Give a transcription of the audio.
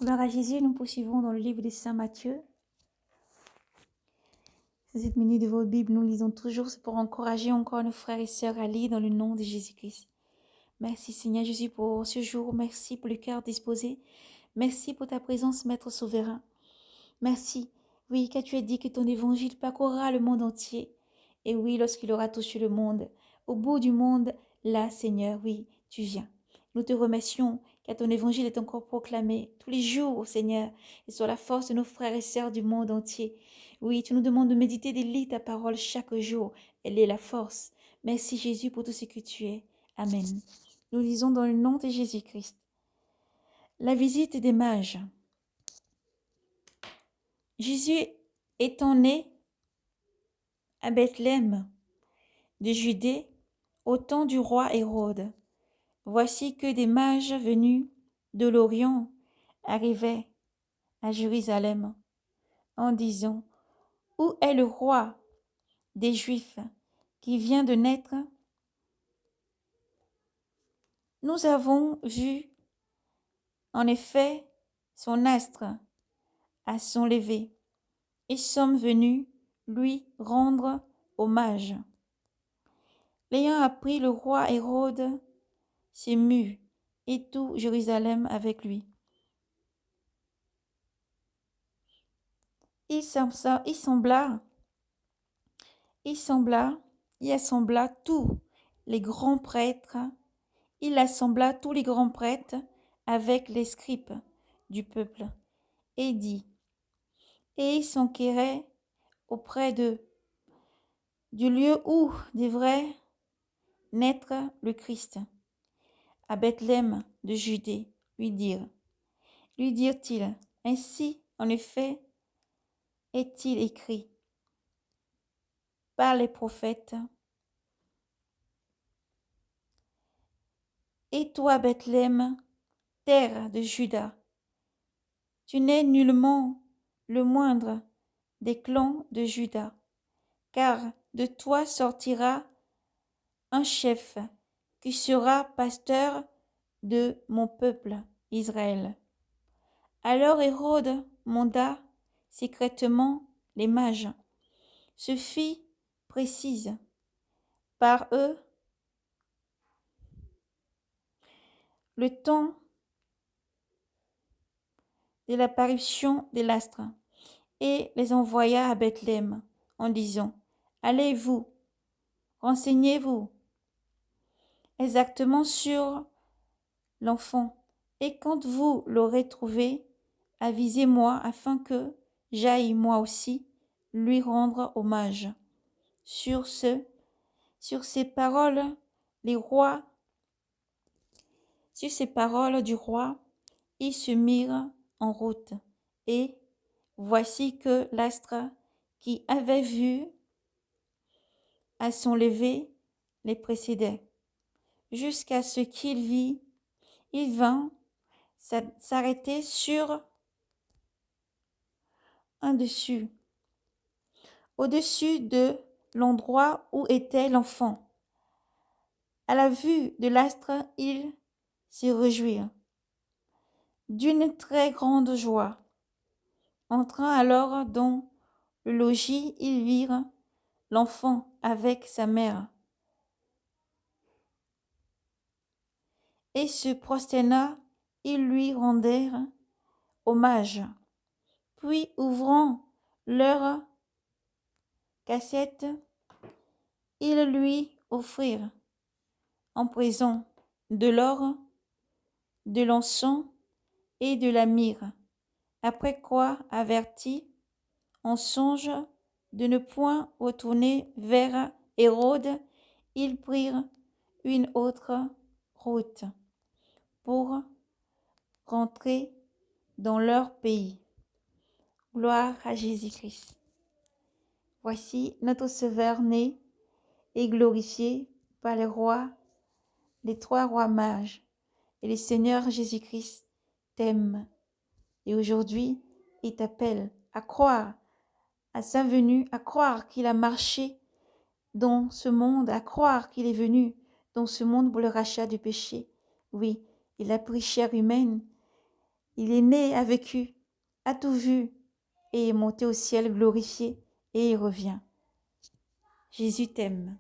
Gloire à Jésus, nous poursuivons dans le livre de Saint Matthieu. Cette minute de votre Bible, nous lisons toujours, c'est pour encourager encore nos frères et sœurs à lire dans le nom de Jésus-Christ. Merci Seigneur Jésus pour ce jour, merci pour le cœur disposé, merci pour ta présence, Maître souverain. Merci, oui, car tu as dit que ton évangile parcourra le monde entier. Et oui, lorsqu'il aura touché le monde, au bout du monde, là, Seigneur, oui, tu viens. Nous te remercions car ton évangile est encore proclamé tous les jours, Seigneur, et sur la force de nos frères et sœurs du monde entier. Oui, tu nous demandes de méditer, de lire ta parole chaque jour. Elle est la force. Merci Jésus pour tout ce que tu es. Amen. Nous lisons dans le nom de Jésus-Christ. La visite des mages. Jésus étant né à Bethléem de Judée au temps du roi Hérode, voici que des mages venus de l'Orient arrivaient à Jérusalem en disant: Où est le roi des Juifs qui vient de naître? Nous avons vu en effet son astre à son lever et sommes venus lui rendre hommage. L'ayant appris, le roi Hérode s'émut et tout Jérusalem avec lui. Il assembla tous les grands prêtres, avec les scribes du peuple et dit, et il s'enquérait auprès d'eux du lieu où devrait naître le Christ. À Bethléem de Judée, lui dirent-ils, ainsi en effet est-il écrit par les prophètes. Et toi, Bethléem, terre de Juda, tu n'es nullement le moindre des clans de Juda, car de toi sortira un chef qui sera pasteur de mon peuple Israël. Alors Hérode manda secrètement les mages. Ce fit précise par eux le temps de l'apparition de l'astre et les envoya à Bethléem en disant, allez-vous, renseignez-vous exactement sur l'enfant, et quand vous l'aurez trouvé, avisez-moi afin que j'aille moi aussi lui rendre hommage. Sur ces paroles, du roi, ils se mirent en route, et voici que l'astre qui avait vu à son lever les précédait, jusqu'à ce qu'il vint s'arrêter sur un dessus, au-dessus de l'endroit où était l'enfant. À la vue de l'astre, ils se réjouirent d'une très grande joie. Entrant alors dans le logis, ils virent l'enfant avec sa mère et se prosterna, ils lui rendèrent hommage. Puis, ouvrant leur cassette, ils lui offrirent en présent de l'or, de l'encens et de la myrrhe. Après quoi, avertis en songe de ne point retourner vers Hérode, ils prirent une autre route pour rentrer dans leur pays. Gloire à Jésus-Christ. Voici notre Sauveur né et glorifié par les trois rois mages. Et le Seigneur Jésus-Christ t'aime. Et aujourd'hui, il t'appelle à croire à sa venue, à croire qu'il a marché dans ce monde, à croire qu'il est venu dans ce monde pour le rachat du péché. Oui, il a pris chair humaine Il est né, a vécu, a tout vu, et est monté au ciel glorifié, et il revient. Jésus t'aime.